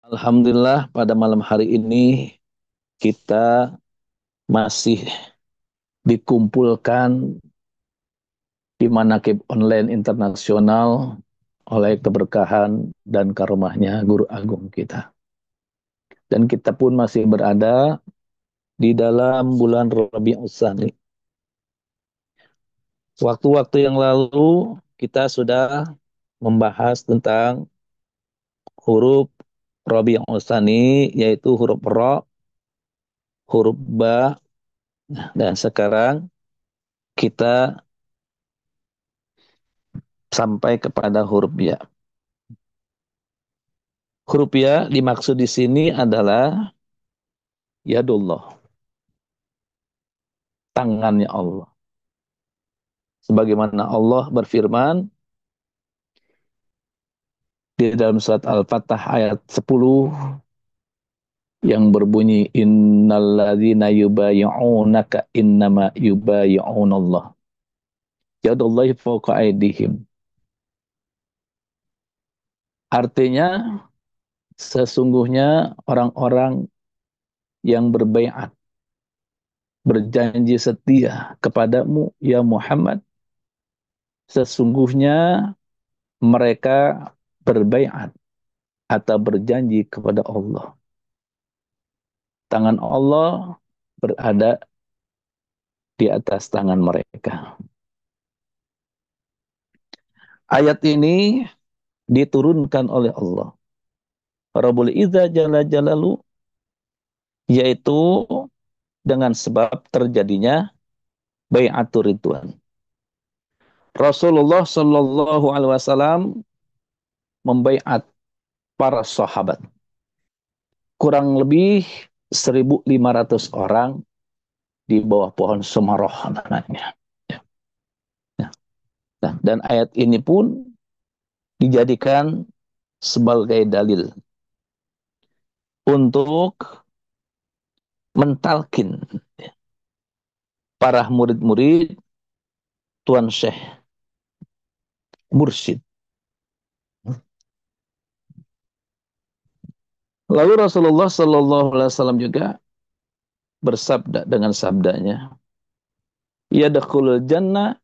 Alhamdulillah pada malam hari ini kita masih dikumpulkan di Manaqib Online Internasional oleh keberkahan dan karomahnya Guru Agung kita. Dan kita pun masih berada di dalam bulan Rabiul Tsani. Waktu-waktu yang lalu kita sudah membahas tentang huruf Rabiul Tsani, yaitu huruf Ra, huruf Ba, dan sekarang kita sampai kepada huruf Ya. Huruf Ya dimaksud di sini adalah yadullah, tangannya Allah. Sebagaimana Allah berfirman di dalam surat Al-Fatah ayat 10 yang berbunyi innalladzina yubayyi'unaka innama yubayyi'unallah. Yadullahi fawqa aydihim. Artinya sesungguhnya orang-orang yang berbaiat, berjanji setia kepadamu ya Muhammad, sesungguhnya mereka berbaiat atau berjanji kepada Allah. Tangan Allah berada di atas tangan mereka. Ayat ini diturunkan oleh Allah. Rabbul Izzah Jalla Jalalu, yaitu dengan sebab terjadinya bai'atur ridwan. Rasulullah Shallallahu Alaihi Wasallam membaiat para sahabat. Kurang lebih 1.500 orang di bawah pohon Sumaroh namanya. Nah, dan ayat ini pun dijadikan sebagai dalil untuk mentalkin para murid-murid Tuan Syekh Mursyid. Lalu Rasulullah Shallallahu Alaihi Wasallam juga bersabda dengan sabdanya, yadkhulul jannah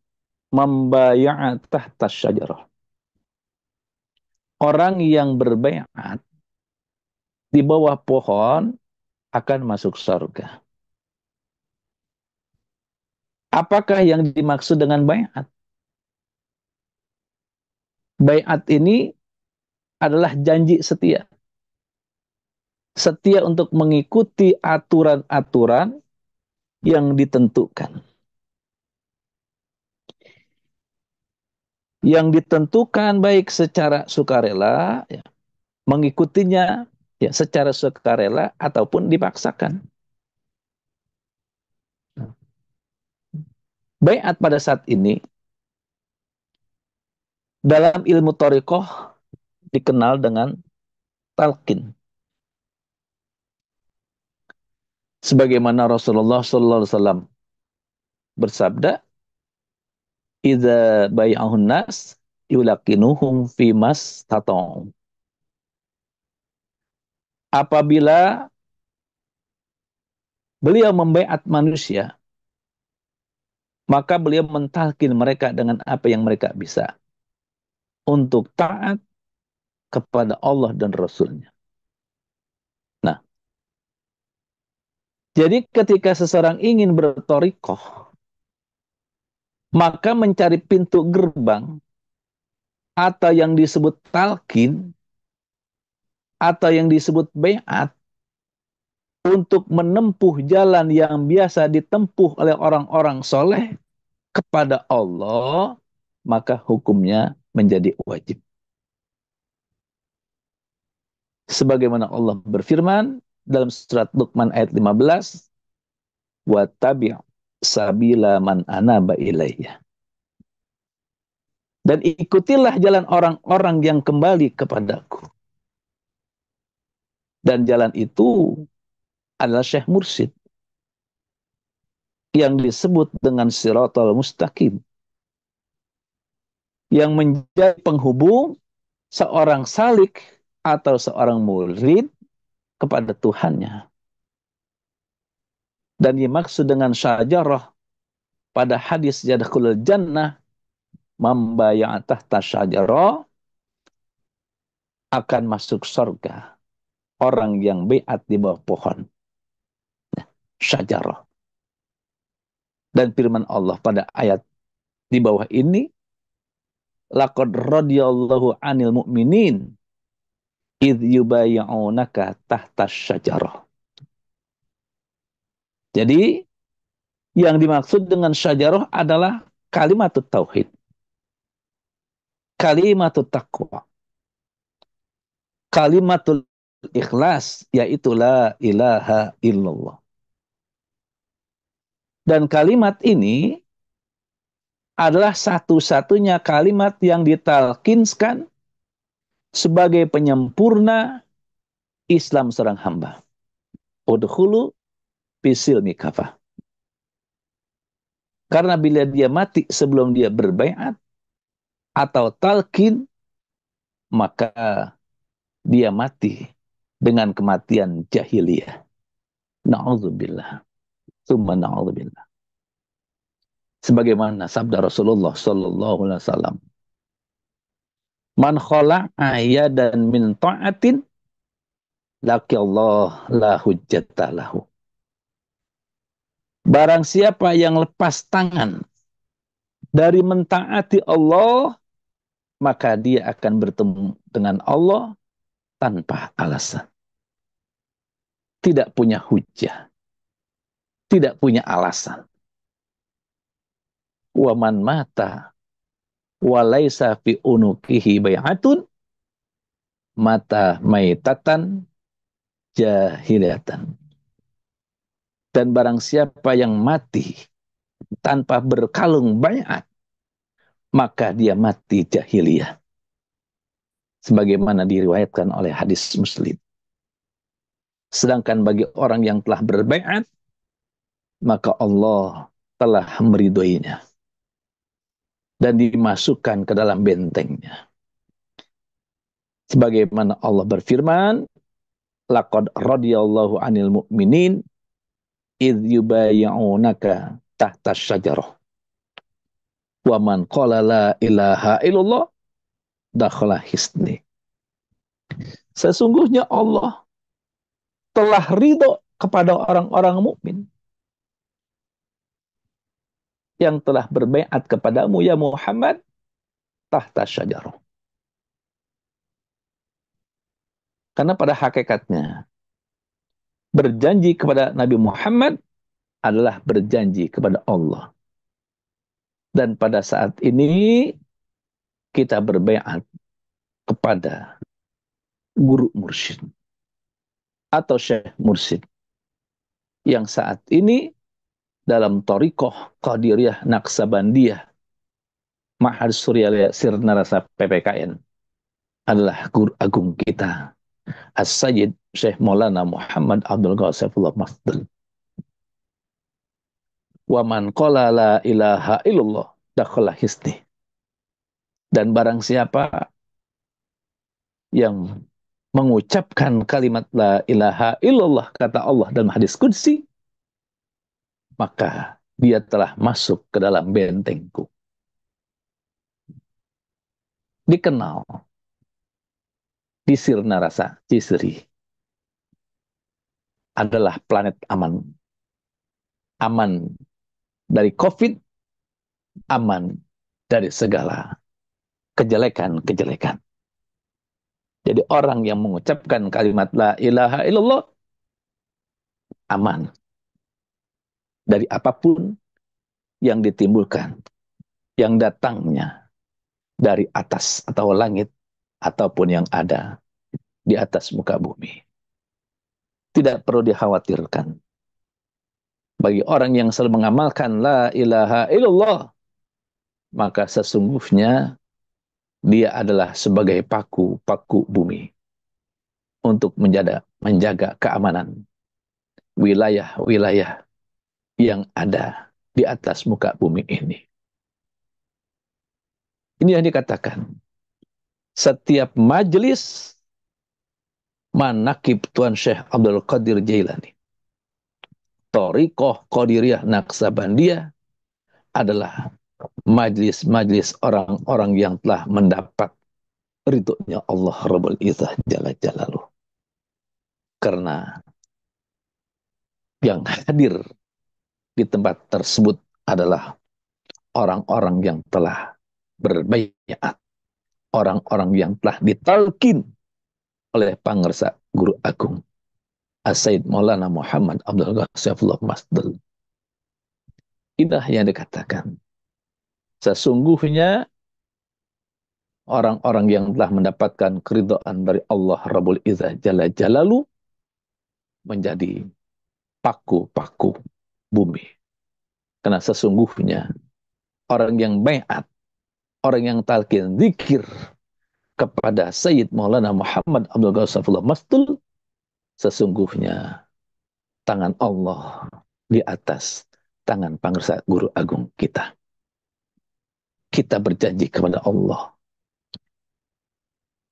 membaya'a tahta syajarah. Orang yang berbaiat di bawah pohon akan masuk surga. Apakah yang dimaksud dengan baiat? Baiat ini adalah janji setia. Setia untuk mengikuti aturan-aturan yang ditentukan. Yang ditentukan baik secara sukarela, ya, mengikutinya ya secara sukarela ataupun dipaksakan. Baiat pada saat ini dalam ilmu thariqah dikenal dengan talqin. Sebagaimana Rasulullah sallallahu alaihi wasallam bersabda, "Idza bai'ahun nas yulaqinuhum fi mas tata'u." Apabila beliau membaiat manusia, maka beliau mentalkin mereka dengan apa yang mereka bisa untuk taat kepada Allah dan Rasulnya. Nah, jadi ketika seseorang ingin berthariqah, maka mencari pintu gerbang atau yang disebut talqin atau yang disebut baiat untuk menempuh jalan yang biasa ditempuh oleh orang-orang soleh kepada Allah, maka hukumnya menjadi wajib. Sebagaimana Allah berfirman dalam surat Luqman ayat 15, "Wattabi' sabila man anaba ilayya." Dan ikutilah jalan orang-orang yang kembali kepadaku. Dan jalan itu adalah Syekh Mursyid yang disebut dengan Siratal Mustaqim, yang menjadi penghubung seorang salik atau seorang murid kepada Tuhannya. Dan dimaksud dengan syajarah pada hadis yadkhulul jannah membayang tahta syajarah akan masuk surga orang yang baiat di bawah pohon syajarah. Dan firman Allah pada ayat di bawah ini, laqad radiyallahu 'anil mu'minin idh yubayyi'unaka tahta syajarah. Jadi yang dimaksud dengan syajarah adalah kalimat tauhid, kalimat taqwa, kalimatul ikhlas, yaitu la ilaha illallah. Dan kalimat ini adalah satu-satunya kalimat yang ditalkinskan sebagai penyempurna Islam seorang hamba. Udkhulu fisilmi kafah. Karena bila dia mati sebelum dia berbaiat atau talqin, maka dia mati dengan kematian jahiliyah. Na'udzubillah. Tsumma na'udzubillah. Sebagaimana sabda Rasulullah sallallahu alaihi wasallam, man khala'a yadan min ta'atin laki Allah la hujjata lahu. Barang siapa yang lepas tangan dari mentaati Allah, maka dia akan bertemu dengan Allah tanpa alasan. Tidak punya hujjah. Tidak punya alasan. Wa man mata wa laisa fi unukihi bai'atun mata maitatan jahilatan. Dan barang siapa yang mati tanpa berkalung bai'at, maka dia mati jahiliyah. Sebagaimana diriwayatkan oleh hadis Muslim. Sedangkan bagi orang yang telah berbai'at, maka Allah telah meridhoinya dan dimasukkan ke dalam bentengnya. Sebagaimana Allah berfirman, laqad radiyallahu 'anil mu'minin idh yubayyi'unaka tahta syajarah. Wa man qala la ilaha illallah dakhala hisni. Sesungguhnya Allah telah ridho kepada orang-orang mukmin yang telah berbaiat kepadamu ya Muhammad tahta syajarah. Karena pada hakikatnya berjanji kepada Nabi Muhammad adalah berjanji kepada Allah. Dan pada saat ini kita berbaiat kepada guru mursyid atau syekh mursyid yang saat ini dalam thariqah Qadiriyah Naqsabandiyah Ma'had Suryalaya Sirna Rasa PPKN adalah guru agung kita As-Sayyid Syekh Maulana Muhammad Abdul Ghasifullah Masdul. Wa man qala la ilaha illallah dakhala hisni. Dan barang siapa yang mengucapkan kalimat la ilaha illallah kata Allah dalam hadis qudsi, maka dia telah masuk ke dalam bentengku. Dikenal di Sirna Rasa Cisri adalah planet aman. Aman dari COVID, aman dari segala kejelekan-kejelekan. Jadi orang yang mengucapkan kalimat la ilaha illallah aman dari apapun yang ditimbulkan, yang datangnya dari atas atau langit ataupun yang ada di atas muka bumi. Tidak perlu dikhawatirkan. Bagi orang yang selalu mengamalkan la ilaha illallah, maka sesungguhnya dia adalah sebagai paku-paku bumi untuk menjaga keamanan wilayah-wilayah yang ada di atas muka bumi ini. Ini yang dikatakan. Setiap majelis manakib Tuan Syekh Abdul Qadir Jailani. Torikoh Qadiriyah Naksabandiyah adalah majlis-majlis orang-orang yang telah mendapat ridhonya Allah Rabbul Izzah Jalla Jalaluh. Karena yang hadir di tempat tersebut adalah orang-orang yang telah berbaiat, orang-orang yang telah ditalkin oleh Pangersa Guru Agung As-Sayyid Maulana Muhammad Abdul Ghaffar Masdul. Inilah yang dikatakan. Sesungguhnya orang-orang yang telah mendapatkan keridhaan dari Allah Rabbul Izzah Jalla Jalalu menjadi paku-paku bumi. Karena sesungguhnya orang yang baiat, orang yang talqin zikir kepada Sayyid Maulana Muhammad Abdul Ghaffar Masdul, sesungguhnya tangan Allah di atas tangan Pangersa Guru Agung kita. Kita berjanji kepada Allah.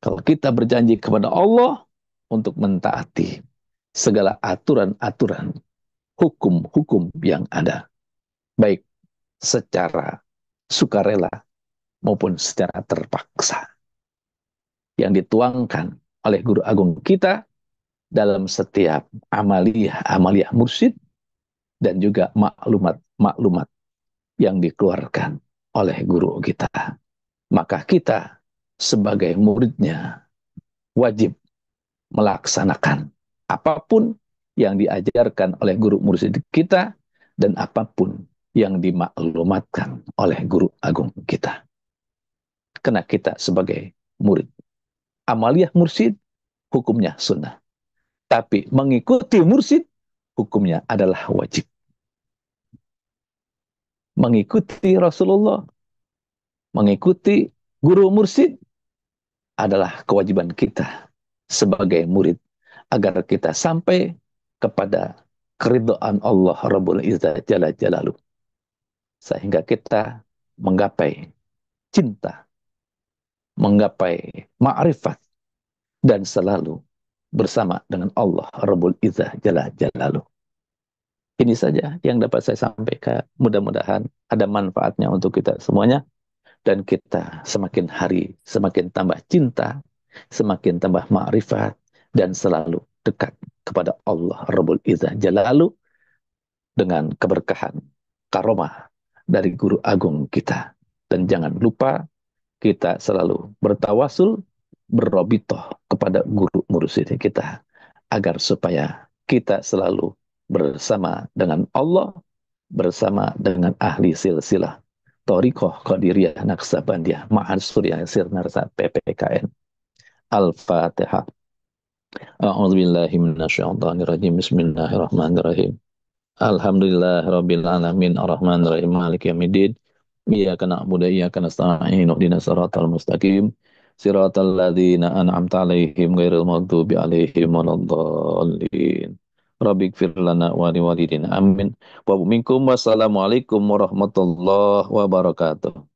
Kalau kita berjanji kepada Allah untuk mentaati segala aturan-aturan, hukum-hukum yang ada, baik secara sukarela maupun secara terpaksa, yang dituangkan oleh Guru Agung kita dalam setiap amaliyah mursyid dan juga maklumat-maklumat yang dikeluarkan oleh guru kita. Maka kita sebagai muridnya wajib melaksanakan apapun yang diajarkan oleh guru mursyid kita dan apapun yang dimaklumatkan oleh Guru Agung kita. Karena kita sebagai murid, amaliyah mursyid hukumnya sunnah. Tapi mengikuti mursyid hukumnya adalah wajib. Mengikuti Rasulullah, mengikuti guru mursyid adalah kewajiban kita sebagai murid agar kita sampai kepada keridhaan Allah Rabbul Izzah Jalla Jalaluh. Sehingga kita menggapai cinta, menggapai ma'rifat, dan selalu bersama dengan Allah Rabbul Izzah Jalla Jalaluh. Ini saja yang dapat saya sampaikan. Mudah-mudahan ada manfaatnya untuk kita semuanya. Dan kita semakin hari semakin tambah cinta, semakin tambah ma'rifat, dan selalu dekat kepada Allah Rabbul Izzah Jalaluh dengan keberkahan karomah dari Guru Agung kita. Dan jangan lupa kita selalu bertawasul, berrobitoh kepada guru mursyid kita agar supaya kita selalu bersama dengan Allah, bersama dengan ahli silsilah Thariqah Qadiriyah Naksabandiyah Ma'had Suryah Sirnarsa PPKN. Al-Fatihah. A'udzubillahi minasyaitonirrajim. Bismillahirrahmanirrahim. Alhamdulillah Rabbil Alamin Ar-Rahmanir-Rahim Maliki Yawmiddin. Iyyaka na'budu wa iyyaka nasta'in. Ihdinas siratal mustaqim. Siratal ladzina an'amta 'alaihim ghairil maghdubi 'alaihim waladdallin. Rabbighfir lana wa liwalidina amin. Wa minkum wassalamualaikum warahmatullahi wabarakatuh.